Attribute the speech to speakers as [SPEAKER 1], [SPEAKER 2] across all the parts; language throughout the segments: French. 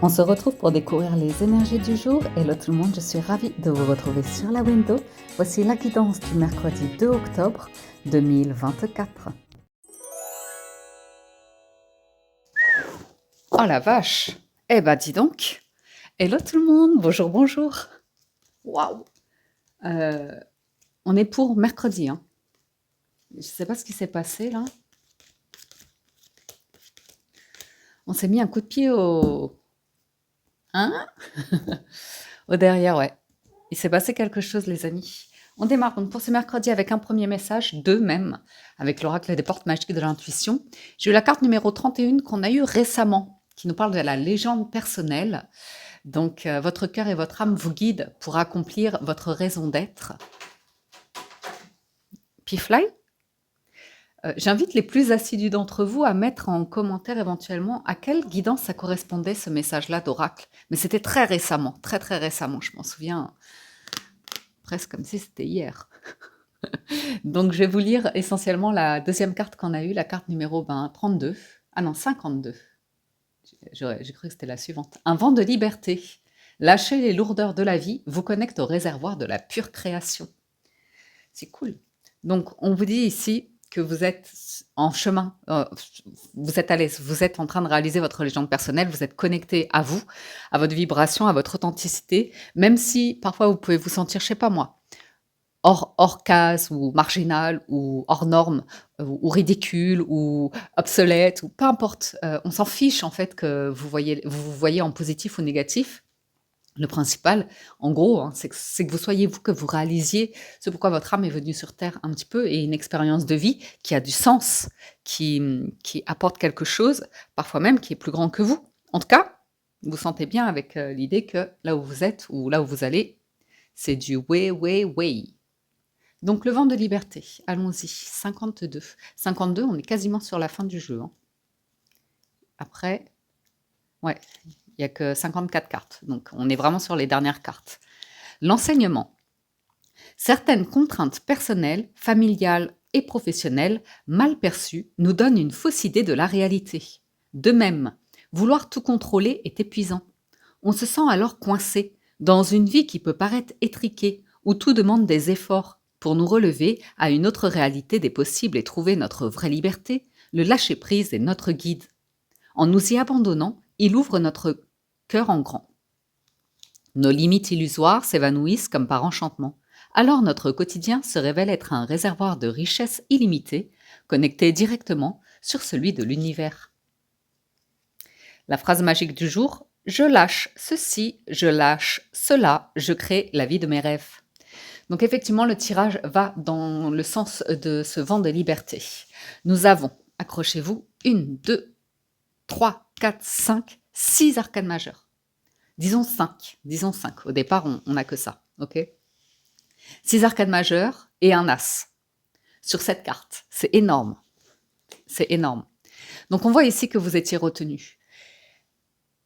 [SPEAKER 1] On se retrouve pour découvrir les énergies du jour. Hello tout le monde, je suis ravie de vous retrouver sur la window. Voici la guidance du mercredi 2 octobre 2024. Oh la vache! Eh ben dis donc! Hello tout le monde, bonjour, bonjour! Waouh! On est pour mercredi, hein. Je sais pas ce qui s'est passé là. On s'est mis un coup de pied au... Hein? Au derrière, ouais. Il s'est passé quelque chose, les amis. On démarre donc pour ce mercredi avec un premier message, deux même, avec l'oracle des portes magiques de l'intuition. J'ai eu la carte numéro 31 qu'on a eue récemment, qui nous parle de la légende personnelle. Donc, votre cœur et votre âme vous guident pour accomplir votre raison d'être. Pifly, j'invite les plus assidus d'entre vous à mettre en commentaire éventuellement à quelle guidance ça correspondait ce message-là d'oracle. Mais c'était très récemment, très très récemment, je m'en souviens presque comme si c'était hier. Donc je vais vous lire essentiellement la deuxième carte qu'on a eue, la carte numéro 32. Ah non, 52. J'ai cru que c'était la suivante. Un vent de liberté. Lâchez les lourdeurs de la vie, vous connecte au réservoir de la pure création. C'est cool. Donc on vous dit ici que vous êtes en chemin, vous êtes à l'aise, vous êtes en train de réaliser votre légende personnelle, vous êtes connecté à vous, à votre vibration, à votre authenticité, même si parfois vous pouvez vous sentir, je sais pas moi, hors case ou marginal ou hors norme, ou ridicule ou obsolète ou peu importe, on s'en fiche en fait que vous voyez en positif ou négatif. Le principal, en gros, hein, c'est que vous soyez vous, que vous réalisiez ce pourquoi votre âme est venue sur terre un petit peu et une expérience de vie qui a du sens, qui apporte quelque chose, parfois même qui est plus grand que vous. En tout cas, vous sentez bien avec, l'idée que là où vous êtes ou là où vous allez, c'est du way, way, way. Donc le vent de liberté, allons-y, 52. 52, on est quasiment sur la fin du jeu, hein. Après, ouais, il y a que 54 cartes, donc on est vraiment sur les dernières cartes. L'enseignement. Certaines contraintes personnelles, familiales et professionnelles, mal perçues, nous donnent une fausse idée de la réalité. De même, vouloir tout contrôler est épuisant. On se sent alors coincé dans une vie qui peut paraître étriquée, où tout demande des efforts. Pour nous relever à une autre réalité des possibles et trouver notre vraie liberté, le lâcher-prise est notre guide. En nous y abandonnant, il ouvre notre cœur en grand. Nos limites illusoires s'évanouissent comme par enchantement. Alors notre quotidien se révèle être un réservoir de richesses illimitées, connecté directement sur celui de l'univers. La phrase magique du jour: je lâche ceci, je lâche cela, je crée la vie de mes rêves. Donc effectivement, le tirage va dans le sens de ce vent de liberté. Nous avons, accrochez-vous, 1, 2, 3, 4, 5, 6 arcanes majeures. Disons 5. Au départ, on n'a que ça, ok? 6 arcanes majeures et un as sur cette carte. C'est énorme. C'est énorme. Donc on voit ici que vous étiez retenu.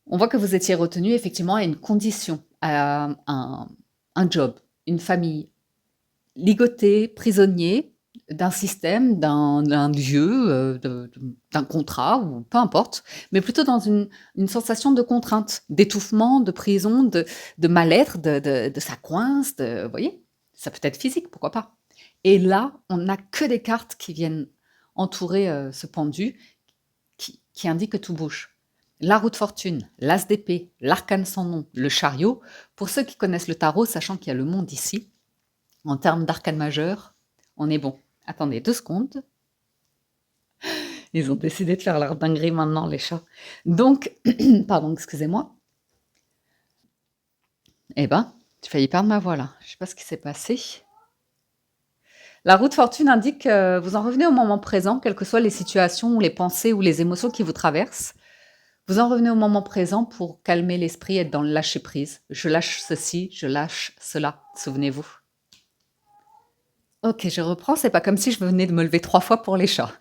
[SPEAKER 1] On voit que vous étiez retenu effectivement à une condition, à un job, une famille, ligoté, prisonnier d'un système, d'un lieu, d'un contrat ou peu importe, mais plutôt dans une sensation de contrainte, d'étouffement, de prison, de mal-être, de ça coince, vous voyez? Ça peut être physique, pourquoi pas? Et là, on n'a que des cartes qui viennent entourer, ce pendu qui indique que tout bouge. La roue de fortune, l'as d'épée, l'arcane sans nom, le chariot. Pour ceux qui connaissent le tarot, sachant qu'il y a le monde ici, en termes d'arcane majeur, on est bon. Attendez 2 secondes. Ils ont décidé de faire leur dinguerie maintenant, les chats. Donc, pardon, excusez-moi. Eh ben, j'ai failli perdre ma voix là. Je sais pas ce qui s'est passé. La roue de fortune indique que vous en revenez au moment présent, quelles que soient les situations ou les pensées ou les émotions qui vous traversent. Vous en revenez au moment présent pour calmer l'esprit, être dans le lâcher-prise. Je lâche ceci, je lâche cela, souvenez-vous. Ok, je reprends, c'est pas comme si je venais de me lever 3 fois pour les chats.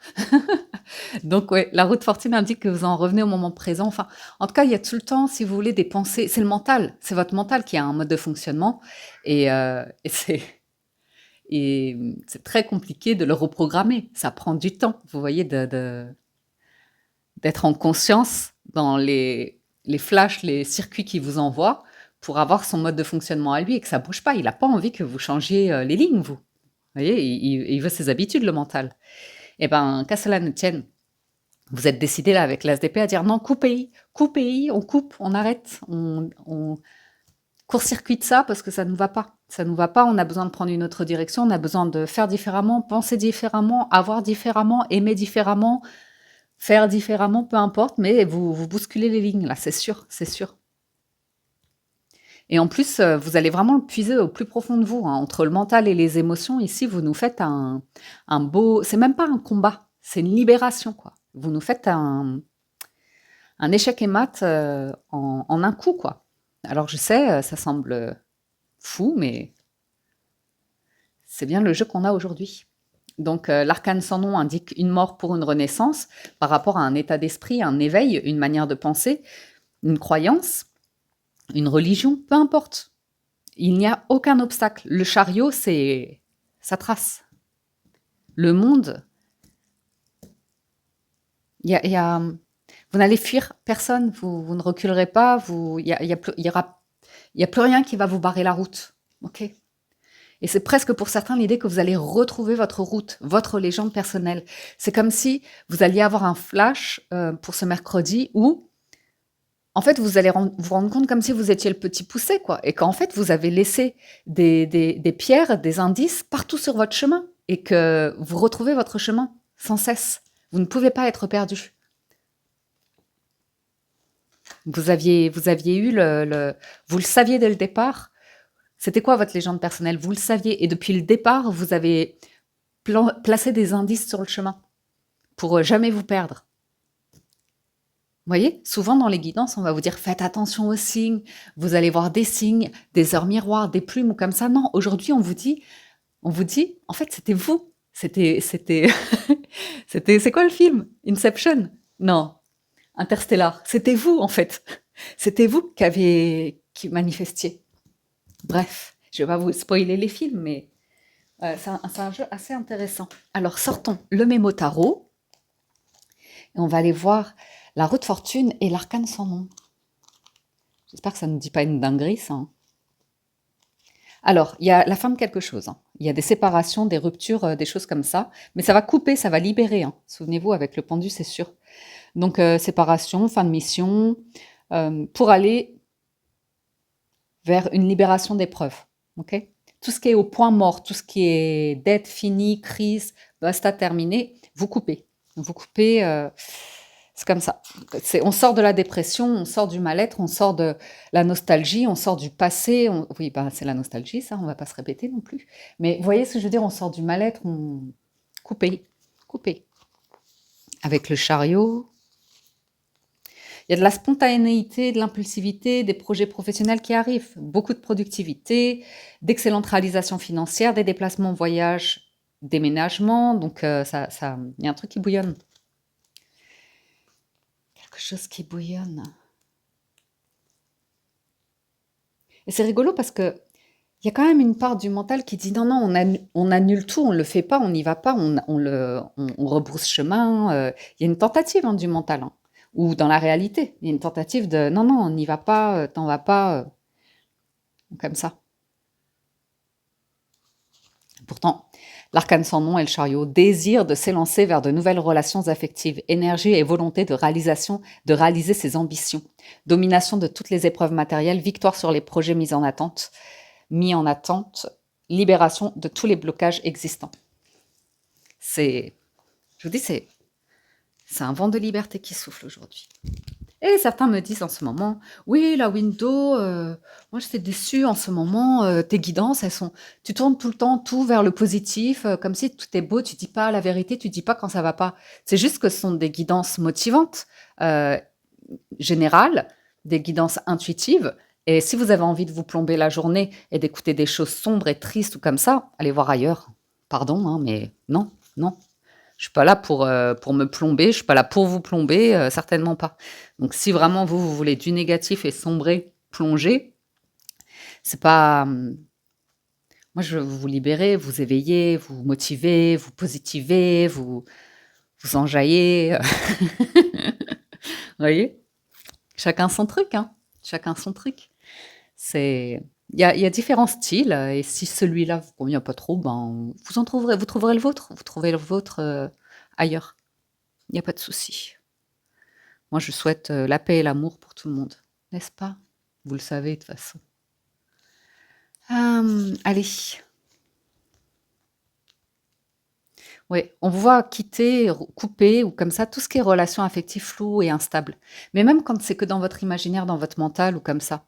[SPEAKER 1] Donc ouais, la roue de fortune indique que vous en revenez au moment présent. Enfin, en tout cas, il y a tout le temps, si vous voulez, des pensées. C'est le mental, c'est votre mental qui a un mode de fonctionnement et c'est très compliqué de le reprogrammer. Ça prend du temps, vous voyez, d'être en conscience dans les les flashs, les circuits qu'il vous envoie pour avoir son mode de fonctionnement à lui et que ça bouge pas. Il n'a pas envie que vous changiez les lignes, vous. Vous voyez, il veut ses habitudes, le mental. Eh ben, qu'à cela ne tienne, vous êtes décidé là avec l'ASDP à dire non, coupez, on coupe, on arrête, on court-circuite ça parce que ça ne nous va pas. Ça ne nous va pas, on a besoin de prendre une autre direction, on a besoin de faire différemment, penser différemment, avoir différemment, aimer différemment, faire différemment, peu importe, mais vous bousculez les lignes là, c'est sûr, c'est sûr. Et en plus, vous allez vraiment le puiser au plus profond de vous, hein. Entre le mental et les émotions, ici, vous nous faites un beau... C'est même pas un combat, c'est une libération, quoi. Vous nous faites un échec et mat en un coup, quoi. Alors je sais, ça semble fou, mais c'est bien le jeu qu'on a aujourd'hui. Donc l'arcane sans nom indique une mort pour une renaissance par rapport à un état d'esprit, un éveil, une manière de penser, une croyance, une religion, peu importe. Il n'y a aucun obstacle. Le chariot, c'est sa trace. Le monde, vous n'allez fuir personne, vous ne reculerez pas, il y a plus rien qui va vous barrer la route. Ok. Et c'est presque pour certains l'idée que vous allez retrouver votre route, votre légende personnelle. C'est comme si vous alliez avoir un flash pour ce mercredi où, en fait, vous allez vous rendre compte comme si vous étiez le petit poussé, quoi. Et qu'en fait, vous avez laissé des pierres, des indices partout sur votre chemin. Et que vous retrouvez votre chemin sans cesse. Vous ne pouvez pas être perdu. Vous aviez eu vous le saviez dès le départ. C'était quoi votre légende personnelle? Vous le saviez. Et depuis le départ, vous avez placé des indices sur le chemin pour jamais vous perdre. Vous voyez, souvent dans les guidances, on va vous dire faites attention aux signes. Vous allez voir des signes, des heures miroirs, des plumes ou comme ça. Non, aujourd'hui, on vous dit, en fait, c'était vous. C'était, c'est quoi le film? Inception? Non. Interstellar. C'était vous, en fait. C'était vous qui manifestiez. Bref, je vais pas vous spoiler les films, mais c'est un jeu assez intéressant. Alors, sortons le mémo tarot. Et on va aller voir la roue de fortune et l'arcane sans nom. J'espère que ça ne dit pas une dinguerie, ça. Hein. Alors, il y a la fin de quelque chose. Hein. Il y a des séparations, des ruptures, des choses comme ça. Mais ça va couper, ça va libérer. Hein. Souvenez-vous, avec le pendu, c'est sûr. Donc, séparation, fin de mission, pour aller vers une libération d'épreuves. Okay, tout ce qui est au point mort, tout ce qui est dette, fini, crise, basta, terminé, vous coupez. Vous coupez... c'est comme ça. On sort de la dépression, on sort du mal-être, on sort de la nostalgie, on sort du passé. Oui, bah, c'est la nostalgie, ça, on ne va pas se répéter non plus. Mais vous voyez ce que je veux dire, on sort du mal-être, on... Coupez. Avec le chariot. Il y a de la spontanéité, de l'impulsivité, des projets professionnels qui arrivent, beaucoup de productivité, d'excellente réalisation financière, des déplacements, voyages, déménagements. Donc, il y a un truc qui bouillonne. Quelque chose qui bouillonne. Et c'est rigolo parce que il y a quand même une part du mental qui dit non, on annule tout, on ne le fait pas, on n'y va pas, on rebrousse chemin. Il y a une tentative du mental, hein, ou dans la réalité. Il y a une tentative de non, on n'y va pas, t'en vas pas, comme ça. Pourtant, l'arcane sans nom et le chariot, désir de s'élancer vers de nouvelles relations affectives, énergie et volonté de réaliser ses ambitions, domination de toutes les épreuves matérielles, victoire sur les projets mis en attente, libération de tous les blocages existants. Je vous dis, c'est un vent de liberté qui souffle aujourd'hui. Et certains me disent en ce moment, oui, la window, moi j'étais déçue en ce moment, tes guidances, tu tournes tout le temps tout vers le positif, comme si tout est beau, tu dis pas la vérité, tu dis pas quand ça va pas. C'est juste que ce sont des guidances motivantes, générales, des guidances intuitives. Et si vous avez envie de vous plomber la journée et d'écouter des choses sombres et tristes ou comme ça, allez voir ailleurs. Pardon, hein, mais non. Je suis pas là pour me plomber, je suis pas là pour vous plomber, certainement pas. Donc si vraiment vous voulez du négatif et sombrer, plonger, c'est pas... Moi, je veux vous libérer, vous éveiller, vous motiver, vous positiver, vous enjailler. Vous voyez? Chacun son truc, hein. Chacun son truc. C'est il y a différents styles, et si celui-là vous convient pas trop, ben, vous trouverez le vôtre. Vous trouverez le vôtre, ailleurs. Il y a pas de souci. Moi, je souhaite, la paix et l'amour pour tout le monde, n'est-ce pas? Vous le savez de toute façon. Allez. Ouais, on vous voit quitter, couper ou comme ça, tout ce qui est relation affective floue et instable. Mais même quand c'est que dans votre imaginaire, dans votre mental ou comme ça.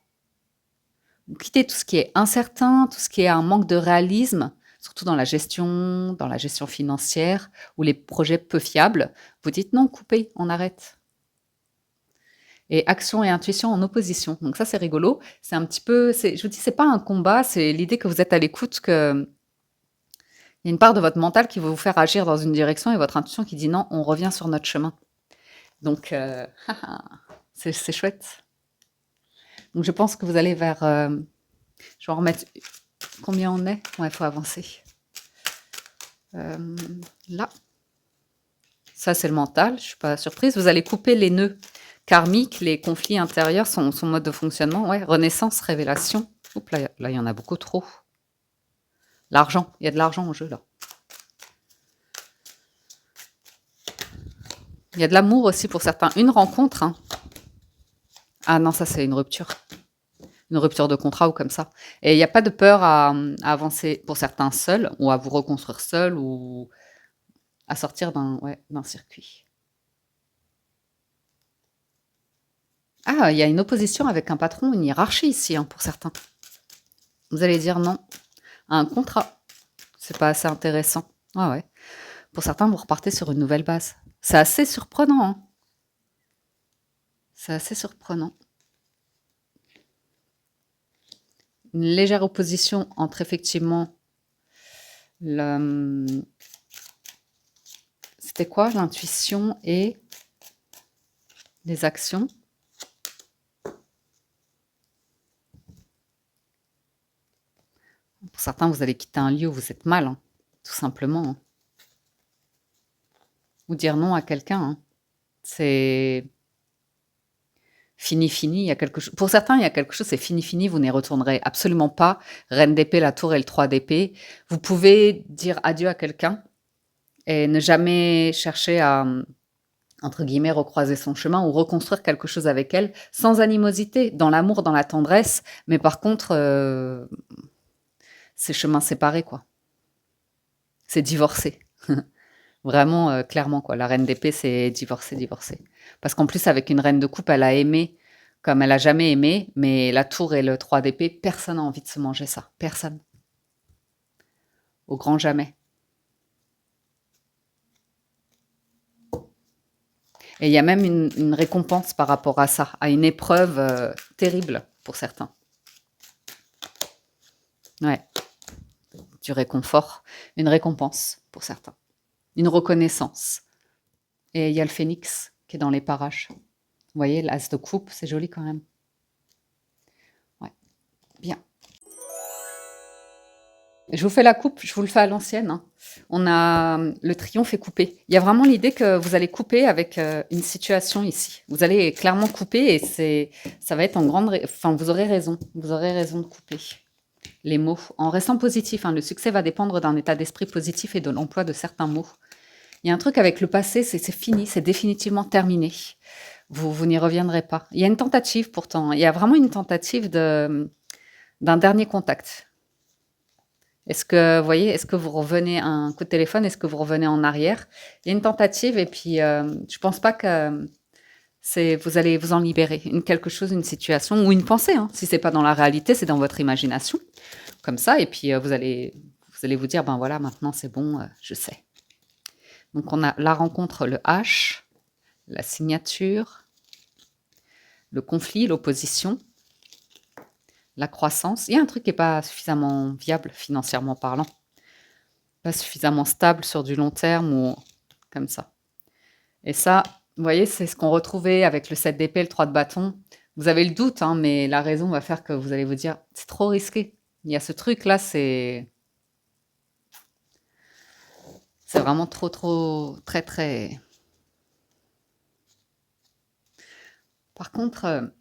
[SPEAKER 1] Vous quittez tout ce qui est incertain, tout ce qui est un manque de réalisme, surtout dans la gestion financière ou les projets peu fiables. Vous dites non, coupez, on arrête. Et action et intuition en opposition. Donc ça, c'est rigolo. C'est un petit peu, je vous dis, c'est pas un combat, c'est l'idée que vous êtes à l'écoute, que il y a une part de votre mental qui veut vous faire agir dans une direction et votre intuition qui dit non, on revient sur notre chemin. Donc, c'est chouette. Donc, je pense que vous allez vers. Je vais en remettre. Combien on est? Ouais, il faut avancer. Là. Ça, c'est le mental. Je ne suis pas surprise. Vous allez couper les nœuds karmiques, les conflits intérieurs, son mode de fonctionnement. Ouais, renaissance, révélation. Oups, là, il y en a beaucoup trop. L'argent. Il y a de l'argent en jeu, là. Il y a de l'amour aussi pour certains. Une rencontre. Hein. Ah non, ça, c'est une rupture. Une rupture de contrat ou comme ça. Et il n'y a pas de peur à avancer pour certains seuls, ou à vous reconstruire seul, ou à sortir d'un circuit. Ah, il y a une opposition avec un patron, une hiérarchie ici, hein, pour certains. Vous allez dire non à un contrat. C'est pas assez intéressant. Ah ouais. Pour certains, vous repartez sur une nouvelle base. C'est assez surprenant. Hein. C'est assez surprenant. Une légère opposition entre effectivement c'était quoi? L'intuition et les actions. Pour certains, vous allez quitter un lieu où vous êtes mal, hein, tout simplement. Hein. Ou dire non à quelqu'un. Hein. C'est fini, fini. Il y a quelque chose. Pour certains, il y a quelque chose, c'est fini, fini. Vous n'y retournerez absolument pas. Reine d'épée, la tour et le 3 d'épée. Vous pouvez dire adieu à quelqu'un et ne jamais chercher à, entre guillemets, recroiser son chemin ou reconstruire quelque chose avec elle sans animosité, dans l'amour, dans la tendresse. Mais par contre, c'est chemin séparé, quoi. C'est divorcé. Vraiment, clairement, quoi. La reine d'épée, c'est divorcé, divorcé. Parce qu'en plus, avec une reine de coupe, elle a aimé comme elle a jamais aimé, mais la tour et le 3 d'épée, personne n'a envie de se manger ça. Personne. Au grand jamais. Et il y a même une récompense par rapport à ça, à une épreuve terrible pour certains. Ouais. Du réconfort. Une récompense pour certains. Une reconnaissance. Et il y a le phénix qui est dans les parages. Vous voyez, l'as de coupe, c'est joli quand même. Ouais, bien. Je vous fais la coupe, je vous le fais à l'ancienne. Hein. On a le triomphe est coupé. Il y a vraiment l'idée que vous allez couper avec une situation ici. Vous allez clairement couper et ça va être en grande... Enfin, vous aurez raison. Vous aurez raison de couper les mots. En restant positif, hein, le succès va dépendre d'un état d'esprit positif et de l'emploi de certains mots. Il y a un truc avec le passé, c'est fini, c'est définitivement terminé. Vous n'y reviendrez pas. Il y a une tentative pourtant. Il y a vraiment une tentative d'un dernier contact. Est-ce que, vous voyez, est-ce que vous revenez à un coup de téléphone? Est-ce que vous revenez en arrière? Il y a une tentative et puis je pense pas que vous allez vous en libérer. Quelque chose, une situation ou une pensée. Hein. Si c'est pas dans la réalité, c'est dans votre imagination. Comme ça, et puis vous allez vous dire, ben voilà, maintenant c'est bon, je sais. Donc on a la rencontre, le H, la signature, le conflit, l'opposition, la croissance. Il y a un truc qui n'est pas suffisamment viable financièrement parlant, pas suffisamment stable sur du long terme ou comme ça. Et ça, vous voyez, c'est ce qu'on retrouvait avec le 7 d'épée, le 3 de bâton. Vous avez le doute, hein, mais la raison va faire que vous allez vous dire, c'est trop risqué. Il y a ce truc-là, c'est vraiment trop, très, très... Par contre,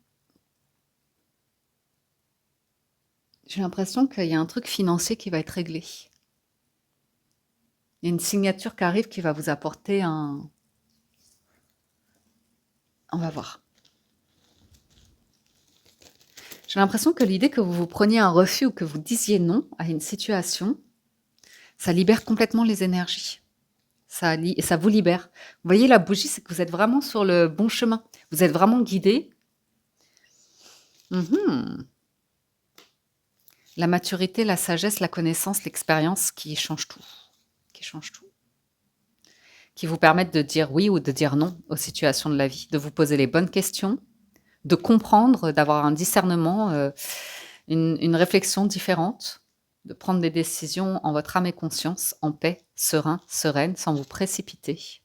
[SPEAKER 1] j'ai l'impression qu'il y a un truc financier qui va être réglé. Il y a une signature qui arrive qui va vous apporter un... On va voir. J'ai l'impression que l'idée que vous vous preniez un refus ou que vous disiez non à une situation, ça libère complètement les énergies. Ça vous libère. Vous voyez, la bougie, c'est que vous êtes vraiment sur le bon chemin. Vous êtes vraiment guidé. Mhm. La maturité, la sagesse, la connaissance, l'expérience qui change tout. Qui change tout. Qui vous permettent de dire oui ou de dire non aux situations de la vie, de vous poser les bonnes questions, de comprendre, d'avoir un discernement, une réflexion différente, de prendre des décisions en votre âme et conscience, en paix, serein, sereine, sans vous précipiter.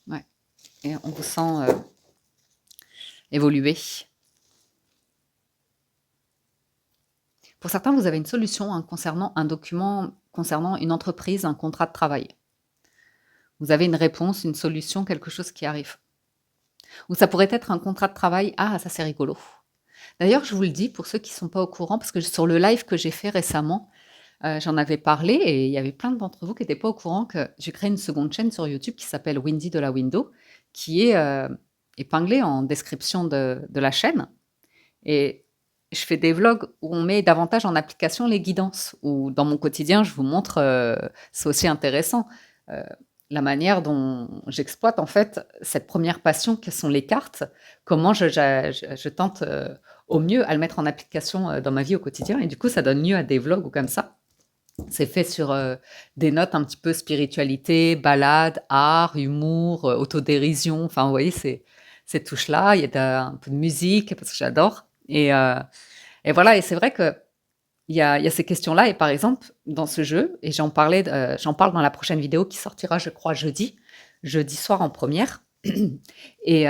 [SPEAKER 1] Ouais. Et on vous sent évoluer. Pour certains, vous avez une solution concernant un document, concernant une entreprise, un contrat de travail. Vous avez une réponse, une solution, quelque chose qui arrive. Ou ça pourrait être un contrat de travail. Ah, ça c'est rigolo. D'ailleurs, je vous le dis pour ceux qui ne sont pas au courant, parce que sur le live que j'ai fait récemment, j'en avais parlé et il y avait plein d'entre vous qui n'étaient pas au courant que j'ai créé une seconde chaîne sur YouTube qui s'appelle Windy de la Window, qui est épinglée en description de la chaîne. Et je fais des vlogs où on met davantage en application les guidances, où dans mon quotidien, je vous montre, c'est aussi intéressant, la manière dont j'exploite en fait cette première passion que sont les cartes, comment je tente au mieux à le mettre en application dans ma vie au quotidien. Et du coup, ça donne lieu à des vlogs ou comme ça. C'est fait sur des notes un petit peu spiritualité, balade, art, humour, autodérision. Enfin, vous voyez, ces touches-là. Il y a un peu de musique parce que j'adore. Et voilà, et c'est vrai que il y a ces questions-là. Et par exemple, dans ce jeu, et j'en parle dans la prochaine vidéo qui sortira, je crois, jeudi soir en première. Et,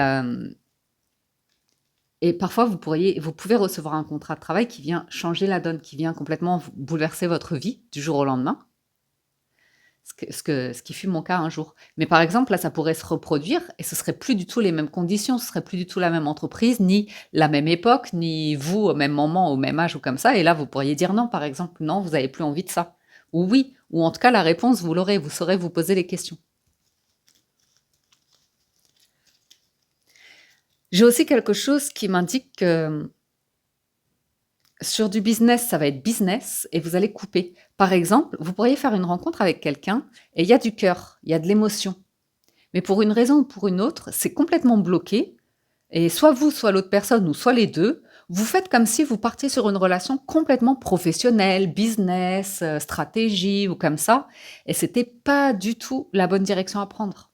[SPEAKER 1] et parfois, vous pouvez recevoir un contrat de travail qui vient changer la donne, qui vient complètement bouleverser votre vie du jour au lendemain. Ce qui fut mon cas un jour. Mais par exemple, là, ça pourrait se reproduire et ce serait plus du tout les mêmes conditions, ce serait plus du tout la même entreprise, ni la même époque, ni vous au même moment, au même âge ou comme ça. Et là, vous pourriez dire non, par exemple, non, vous n'avez plus envie de ça. Ou oui, ou en tout cas, la réponse, vous l'aurez, vous saurez vous poser les questions. J'ai aussi quelque chose qui m'indique que sur du business, ça va être business et vous allez couper. Par exemple, vous pourriez faire une rencontre avec quelqu'un et il y a du cœur, il y a de l'émotion. Mais pour une raison ou pour une autre, c'est complètement bloqué. Et soit vous, soit l'autre personne, ou soit les deux, vous faites comme si vous partiez sur une relation complètement professionnelle, business, stratégie ou comme ça. Et c'était pas du tout la bonne direction à prendre.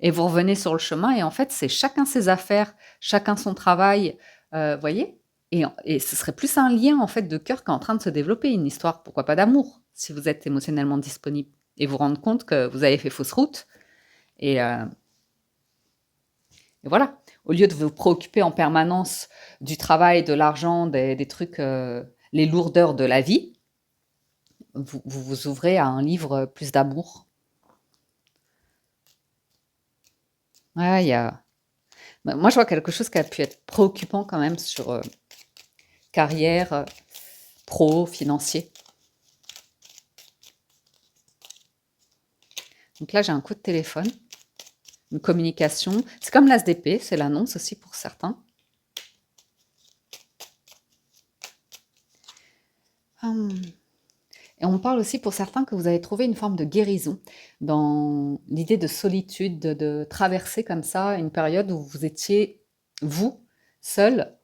[SPEAKER 1] Et vous revenez sur le chemin et en fait, c'est chacun ses affaires, chacun son travail, voyez. Et ce serait plus un lien en fait de cœur qui est en train de se développer, une histoire, pourquoi pas d'amour, si vous êtes émotionnellement disponible. Et vous rendre compte que vous avez fait fausse route. Et, et voilà, au lieu de vous préoccuper en permanence du travail, de l'argent, des trucs, les lourdeurs de la vie, vous ouvrez à un livre plus d'amour. Ouais, moi, je vois quelque chose qui a pu être préoccupant quand même sur carrière, pro, financier. Donc là, j'ai un coup de téléphone, une communication. C'est comme l'ASDP, c'est l'annonce aussi pour certains. Et on parle aussi pour certains que vous avez trouvé une forme de guérison dans l'idée de solitude, de traverser comme ça une période où vous étiez, vous, seul,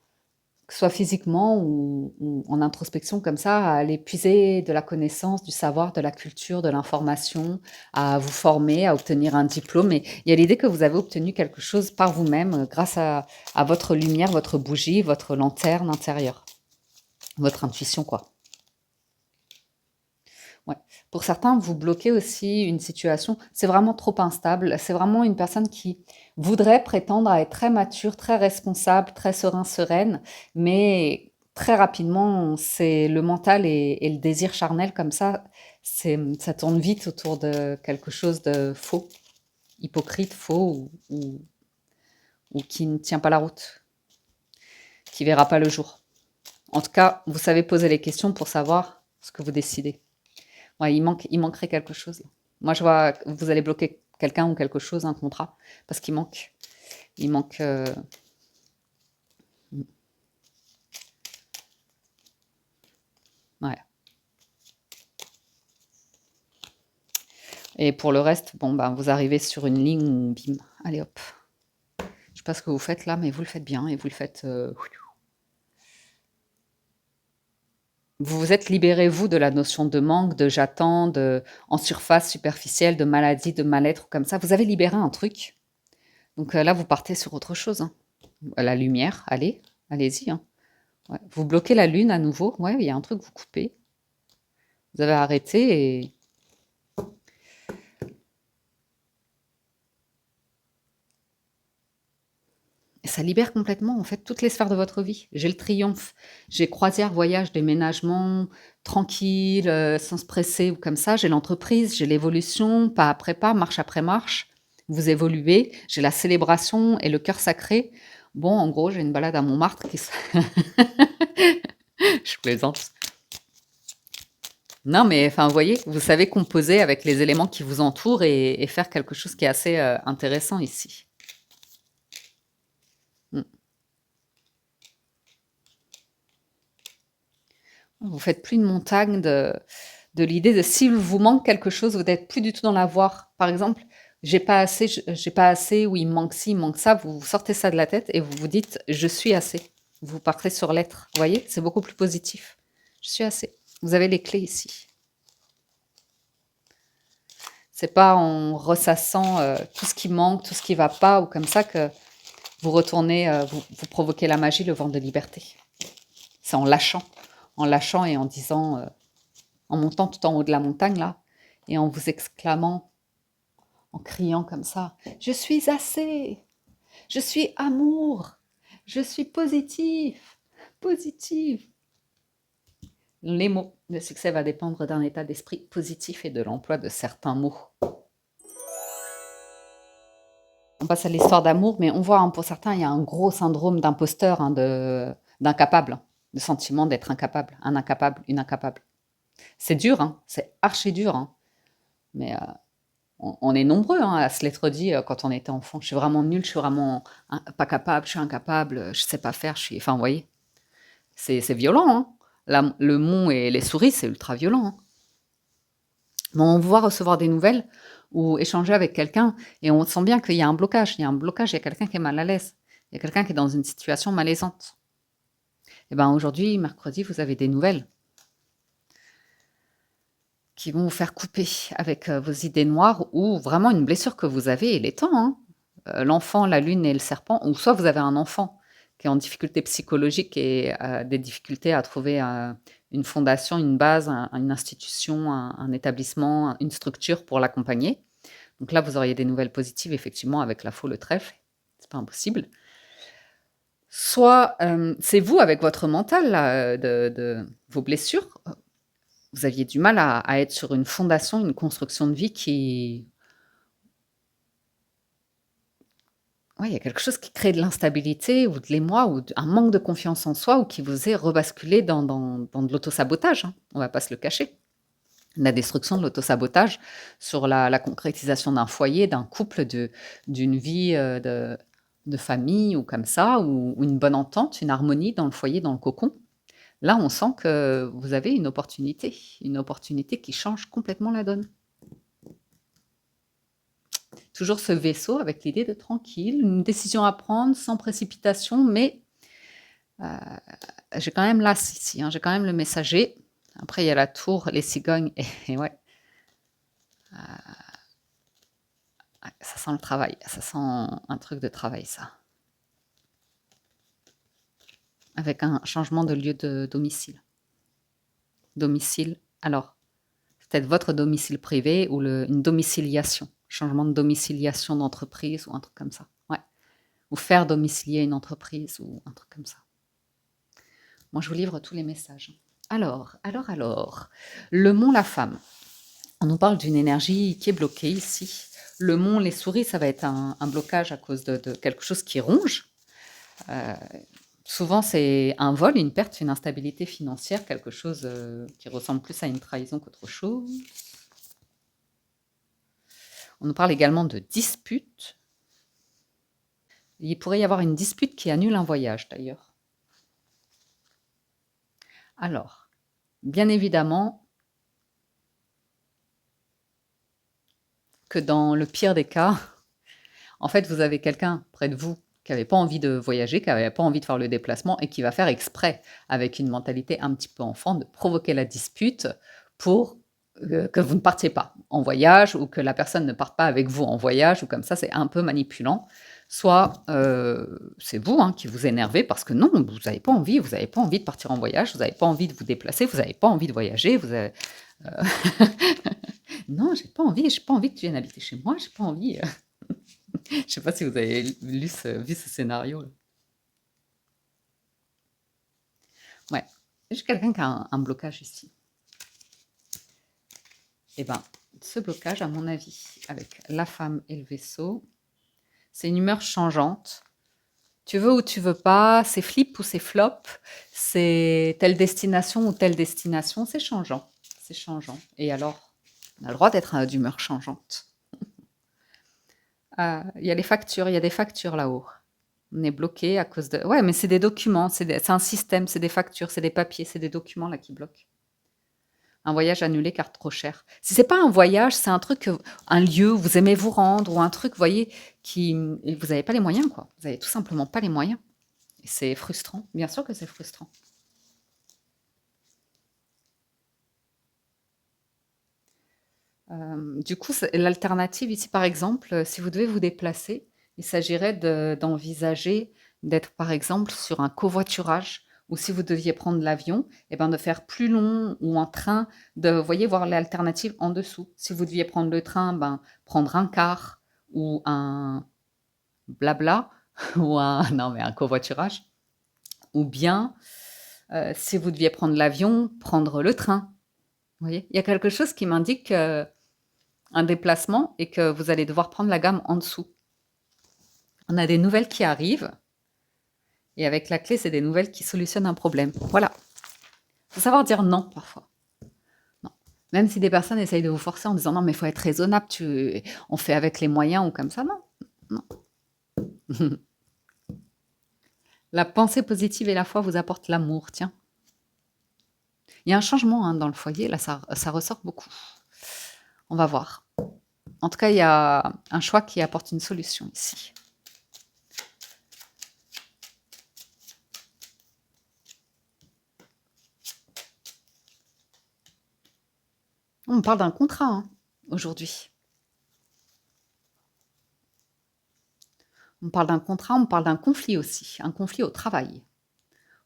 [SPEAKER 1] que ce soit physiquement ou en introspection comme ça, à aller puiser de la connaissance, du savoir, de la culture, de l'information, à vous former, à obtenir un diplôme. Et il y a l'idée que vous avez obtenu quelque chose par vous-même grâce à votre lumière, votre bougie, votre lanterne intérieure, votre intuition, quoi. Ouais. Pour certains, vous bloquez aussi une situation, c'est vraiment trop instable, c'est vraiment une personne qui voudrait prétendre à être très mature, très responsable, très serein, sereine, mais très rapidement, c'est le mental et le désir charnel comme ça tourne vite autour de quelque chose de faux. hypocrite, faux ou qui ne tient pas la route, qui verra pas le jour. En tout cas, vous savez poser les questions pour savoir ce que vous décidez. Ouais, il manquerait quelque chose. Moi, je vois que vous allez bloquer quelqu'un ou quelque chose, un contrat, parce il manque, ouais. Et pour le reste, bon, ben, vous arrivez sur une ligne où, bim, allez hop. Je sais pas ce que vous faites là, mais vous le faites bien et vous le faites. Vous vous êtes libéré, vous, de la notion de manque, de j'attends, de en surface superficielle, de maladie, de mal-être, comme ça. Vous avez libéré un truc. Donc là, vous partez sur autre chose, hein. La lumière, allez-y, hein. Ouais. Vous bloquez la lune à nouveau. Ouais, il y a un truc, vous coupez. Vous avez arrêté et ça libère complètement, en fait, toutes les sphères de votre vie. J'ai le triomphe, j'ai croisière, voyage, déménagement, tranquille, sans se presser ou comme ça. J'ai l'entreprise, j'ai l'évolution, pas après pas, marche après marche. Vous évoluez. J'ai la célébration et le cœur sacré. Bon, en gros, j'ai une balade à Montmartre qui se je plaisante. Non, mais enfin, vous voyez, vous savez composer avec les éléments qui vous entourent et faire quelque chose qui est assez, intéressant ici. Mmh. Vous faites plus une montagne de l'idée de si vous manque quelque chose, vous n'êtes plus du tout dans l'avoir. Par exemple, j'ai pas assez ou il me manque ci, il me manque ça, vous sortez ça de la tête et vous vous dites: «Je suis assez». Vous partez sur l'être. Vous voyez? C'est beaucoup plus positif. Je suis assez. Vous avez les clés ici. C'est pas en ressassant, tout ce qui manque, tout ce qui va pas ou comme ça que vous retournez, vous provoquez la magie, le vent de liberté. C'est en lâchant et en disant, en montant tout en haut de la montagne là et en vous exclamant, en criant comme ça: «Je suis assez, je suis amour, je suis positif, positive». Les mots. Le succès va dépendre d'un état d'esprit positif et de l'emploi de certains mots. On passe à l'histoire d'amour, mais on voit, hein, pour certains, il y a un gros syndrome d'imposteur, hein, d'incapable, le sentiment d'être incapable, un incapable, une incapable. C'est dur, hein, c'est archi dur, hein, mais on est nombreux, hein, à se l'être dit quand on était enfant. Je suis vraiment nulle, je suis vraiment pas capable, je suis incapable, je sais pas faire, je suis. Enfin, vous voyez, c'est violent, hein. Le mont et les souris, c'est ultra violent, hein. Mais on voit recevoir des nouvelles ou échanger avec quelqu'un et on sent bien qu'il y a un blocage. Il y a un blocage, il y a quelqu'un qui est mal à l'aise. Il y a quelqu'un qui est dans une situation malaisante. Et ben aujourd'hui, mercredi, vous avez des nouvelles qui vont vous faire couper avec vos idées noires ou vraiment une blessure que vous avez. Il est temps, hein. L'enfant, la lune et le serpent, ou soit vous avez un enfant qui est en difficulté psychologique et des difficultés à trouver une fondation, une base, une institution, un établissement, une structure pour l'accompagner. Donc là, vous auriez des nouvelles positives, effectivement, avec la faux, le trèfle. C'est pas impossible. Soit c'est vous avec votre mental là, de vos blessures. Vous aviez du mal à être sur une fondation, une construction de vie qui. Ouais, il y a quelque chose qui crée de l'instabilité ou de l'émoi ou un manque de confiance en soi ou qui vous est rebasculé dans de l'autosabotage, hein, on va pas se le cacher. La destruction de l'autosabotage sur la concrétisation d'un foyer, d'un couple, d'une vie de famille ou comme ça, ou une bonne entente, une harmonie dans le foyer, dans le cocon. Là, on sent que vous avez une opportunité qui change complètement la donne. Toujours ce vaisseau avec l'idée de tranquille, une décision à prendre sans précipitation, mais j'ai quand même l'as ici, hein, j'ai quand même le messager. Après, il y a la tour, les cigognes, et ouais, ouais, ça sent le travail, ça sent un truc de travail, ça. Avec un changement de lieu de domicile. Domicile, alors, peut-être votre domicile privé ou une domiciliation, changement de domiciliation d'entreprise ou un truc comme ça. Ouais. Ou faire domicilier une entreprise ou un truc comme ça. Moi, je vous livre tous les messages. Alors, le mont La Femme. On nous parle d'une énergie qui est bloquée ici. Le mont, les souris, ça va être un blocage à cause de quelque chose qui ronge. Euh, Souvent, c'est un vol, une perte, une instabilité financière, quelque chose qui ressemble plus à une trahison qu'autre chose. On nous parle également de dispute. Il pourrait y avoir une dispute qui annule un voyage, d'ailleurs. Alors, bien évidemment que dans le pire des cas, en fait, vous avez quelqu'un près de vous qui n'avait pas envie de voyager, qui n'avait pas envie de faire le déplacement et qui va faire exprès, avec une mentalité un petit peu enfant, de provoquer la dispute pour que vous ne partiez pas en voyage ou que la personne ne parte pas avec vous en voyage ou comme ça, c'est un peu manipulant. Soit c'est vous qui vous énervez parce que non, vous n'avez pas envie, vous n'avez pas envie de partir en voyage, vous n'avez pas envie de vous déplacer, vous n'avez pas envie de voyager, vous avez... non, j'ai pas envie que tu viennes habiter chez moi, j'ai pas envie. Je sais pas si vous avez vu ce scénario. Là. Ouais. J'ai quelqu'un qui a un blocage ici. Eh ben, ce blocage, à mon avis, avec la femme et le vaisseau, c'est une humeur changeante. Tu veux ou tu veux pas, c'est flip ou c'est flop, c'est telle destination ou telle destination, c'est changeant. C'est changeant. Et alors, on a le droit d'être d'humeur changeante. Il y a des factures là-haut. On est bloqué à cause de... Ouais, mais c'est des documents, c'est un système, c'est des factures, c'est des papiers, c'est des documents là qui bloquent. Un voyage annulé car trop cher. Si c'est pas un voyage, c'est un truc, un lieu où vous aimez vous rendre ou un truc, vous voyez, et vous n'avez pas les moyens, quoi. Vous n'avez tout simplement pas les moyens. Et c'est frustrant. Bien sûr que c'est frustrant. Du coup, l'alternative ici, par exemple, si vous devez vous déplacer, il s'agirait d'envisager d'être, par exemple, sur un covoiturage, ou si vous deviez prendre l'avion, eh ben, de faire plus long ou en train, vous voyez, voir l'alternative en dessous. Si vous deviez prendre le train, ben, prendre un car ou un blabla, ou non, mais un covoiturage, ou bien, si vous deviez prendre l'avion, prendre le train. Vous voyez, il y a quelque chose qui m'indique un déplacement et que vous allez devoir prendre la gamme en dessous. On a des nouvelles qui arrivent et avec la clé, c'est des nouvelles qui solutionnent un problème. Voilà. Il faut savoir dire non parfois. Non. Même si des personnes essayent de vous forcer en disant non, mais il faut être raisonnable, on fait avec les moyens ou comme ça. Non. Non. La pensée positive et la foi vous apportent l'amour, tiens. Il y a un changement dans le foyer, là, ça ressort beaucoup. On va voir. En tout cas, il y a un choix qui apporte une solution ici. On parle d'un contrat aujourd'hui. On parle d'un contrat, on parle d'un conflit aussi, un conflit au travail.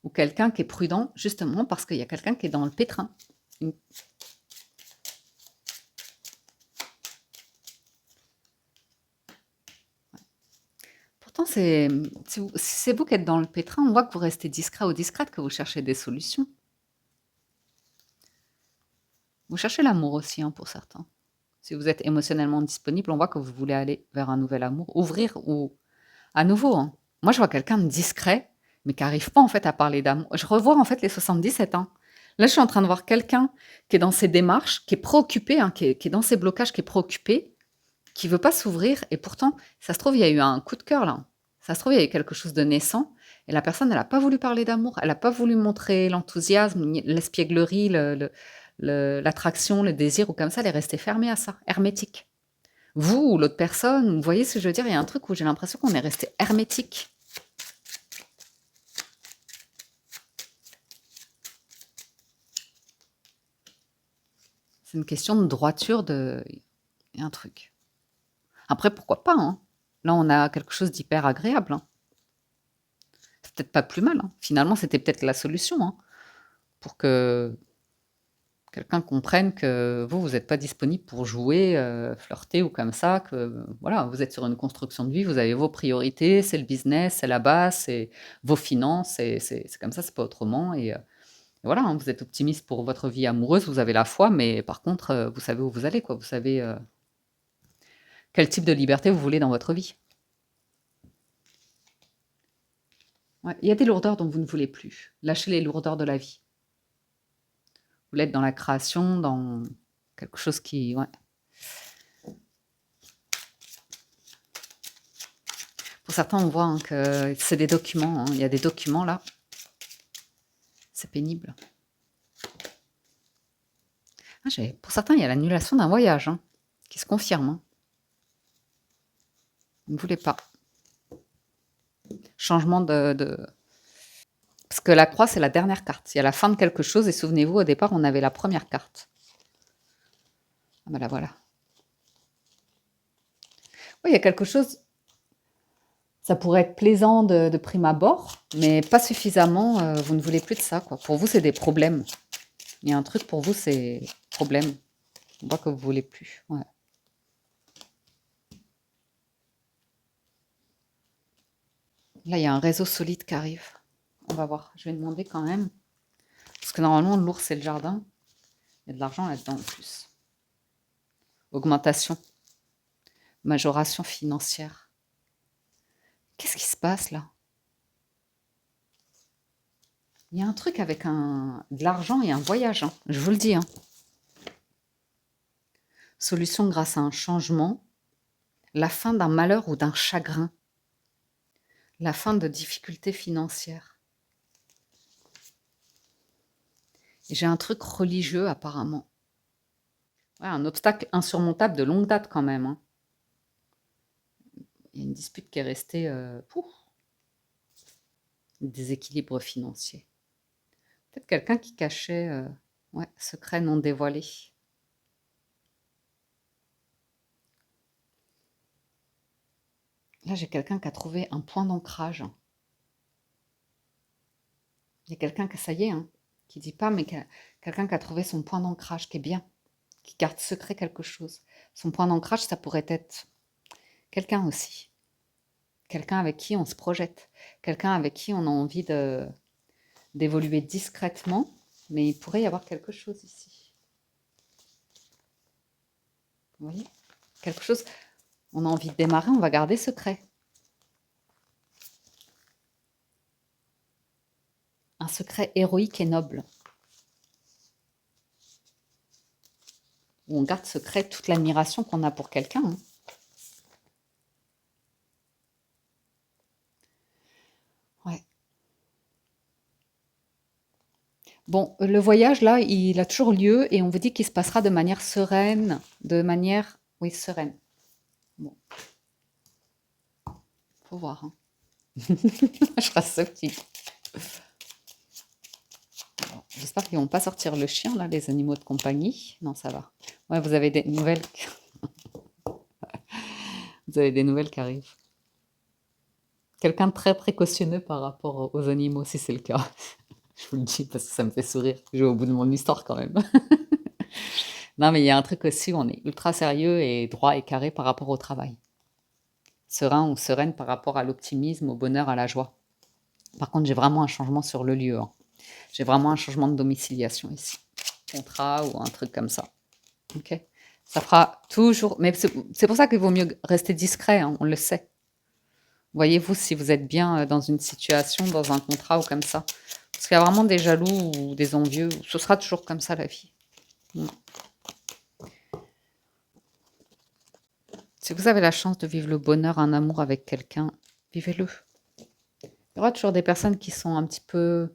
[SPEAKER 1] Ou quelqu'un qui est prudent justement parce qu'il y a quelqu'un qui est dans le pétrin. Pourtant, si c'est vous qui êtes dans le pétrin, on voit que vous restez discret ou discrète, que vous cherchez des solutions. Vous cherchez l'amour aussi, pour certains. Si vous êtes émotionnellement disponible, on voit que vous voulez aller vers un nouvel amour, ouvrir ou à nouveau. Moi, je vois quelqu'un de discret, mais qui n'arrive pas en fait à parler d'amour. Je revois en fait les 77 ans. Là, je suis en train de voir quelqu'un qui est dans ses démarches, qui est préoccupé, qui est dans ses blocages, qui est préoccupé, qui veut pas s'ouvrir. Et pourtant, ça se trouve, il y a eu un coup de cœur là. Ça se trouve, il y a eu quelque chose de naissant. Et la personne, elle n'a pas voulu parler d'amour. Elle n'a pas voulu montrer l'enthousiasme, l'espièglerie, l'attraction, le désir ou comme ça. Elle est restée fermée à ça, hermétique. Vous ou l'autre personne, vous voyez ce que je veux dire? Il y a un truc où j'ai l'impression qu'on est resté hermétique. C'est une question de droiture, il y a un truc. Après, pourquoi pas, Là, on a quelque chose d'hyper agréable. C'est peut-être pas plus mal. Finalement, c'était peut-être la solution pour que quelqu'un comprenne que vous n'êtes pas disponible pour jouer, flirter ou comme ça, que voilà, vous êtes sur une construction de vie, vous avez vos priorités, c'est le business, c'est la base, c'est vos finances, c'est comme ça, c'est pas autrement. Et voilà, vous êtes optimiste pour votre vie amoureuse, vous avez la foi, mais par contre, vous savez où vous allez, quoi. Vous savez Quel type de liberté vous voulez dans votre vie? Ouais, il y a des lourdeurs dont vous ne voulez plus. Lâchez les lourdeurs de la vie. Vous voulez être dans la création, dans quelque chose qui ouais. Pour certains, on voit, hein, que c'est des documents, hein. Il y a des documents là. C'est pénible. Ah, pour certains, il y a l'annulation d'un voyage, hein, qui se confirme, hein. Vous ne voulez pas. Changement de parce que la croix, c'est la dernière carte. Il y a la fin de quelque chose et souvenez-vous, au départ, on avait la première carte. Ah ben la voilà. Oui, il y a quelque chose, ça pourrait être plaisant de prime abord, mais pas suffisamment, vous ne voulez plus de ça, quoi. Pour vous, c'est des problèmes. Il y a un truc pour vous, c'est problème. On voit que vous voulez plus. Ouais. Là, il y a un réseau solide qui arrive. On va voir. Je vais demander quand même. Parce que normalement, l'ours, c'est le jardin. Il y a de l'argent là-dedans en plus. Augmentation. Majoration financière. Qu'est-ce qui se passe là? Il y a un truc avec de l'argent et un voyage, hein. Je vous le dis, hein. Solution grâce à un changement. La fin d'un malheur ou d'un chagrin. La fin de difficultés financières. Et j'ai un truc religieux apparemment. Ouais, un obstacle insurmontable de longue date quand même, hein. Il y a une dispute qui est restée, déséquilibre financier. Peut-être quelqu'un qui cachait, ouais, secret non dévoilé. Là, j'ai quelqu'un qui a trouvé un point d'ancrage. Il y a quelqu'un qui, ça y est, hein, qui dit pas, mais quelqu'un qui a trouvé son point d'ancrage, qui est bien, qui garde secret quelque chose. Son point d'ancrage, ça pourrait être quelqu'un aussi. Quelqu'un avec qui on se projette. Quelqu'un avec qui on a envie d'évoluer discrètement, mais il pourrait y avoir quelque chose ici. Vous voyez? Quelque chose, on a envie de démarrer, on va garder secret. Un secret héroïque et noble. Où on garde secret toute l'admiration qu'on a pour quelqu'un, hein. Ouais. Bon, le voyage, là, il a toujours lieu et on vous dit qu'il se passera de manière sereine, de manière, oui, sereine. Bon, faut voir, hein. Je reste sceptique. J'espère qu'ils vont pas sortir le chien, là, les animaux de compagnie. Non, ça va. Ouais, vous avez des nouvelles. Vous avez des nouvelles qui arrivent. Quelqu'un de très précautionneux par rapport aux animaux, si c'est le cas. Je vous le dis parce que ça me fait sourire. Je vais au bout de mon histoire quand même. Non, mais il y a un truc aussi où on est ultra sérieux et droit et carré par rapport au travail. Serein ou sereine par rapport à l'optimisme, au bonheur, à la joie. Par contre, j'ai vraiment un changement sur le lieu, hein. J'ai vraiment un changement de domiciliation ici. Contrat ou un truc comme ça. Ok. Ça fera toujours. Mais c'est pour ça qu'il vaut mieux rester discret, hein, on le sait. Voyez-vous si vous êtes bien dans une situation, dans un contrat ou comme ça. Parce qu'il y a vraiment des jaloux ou des envieux. Ce sera toujours comme ça la vie. Mm. Si vous avez la chance de vivre le bonheur, un amour avec quelqu'un, vivez-le. Il y aura toujours des personnes qui sont un petit peu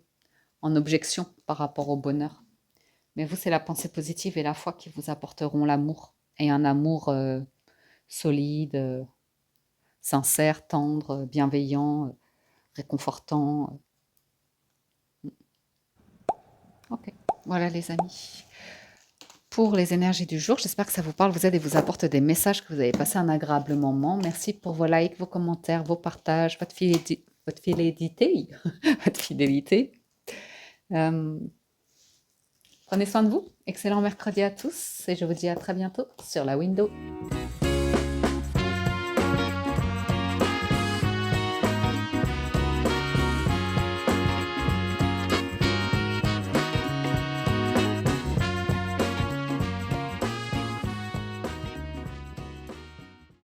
[SPEAKER 1] en objection par rapport au bonheur. Mais vous, c'est la pensée positive et la foi qui vous apporteront l'amour. Et un amour solide, sincère, tendre, bienveillant, réconfortant. Ok, voilà les amis. Pour les énergies du jour, j'espère que ça vous parle, vous aide et vous apporte des messages, que vous avez passé un agréable moment. Merci pour vos likes, vos commentaires, vos partages, votre fidélité. Votre fidélité. Prenez soin de vous. Excellent mercredi à tous et je vous dis à très bientôt sur la window.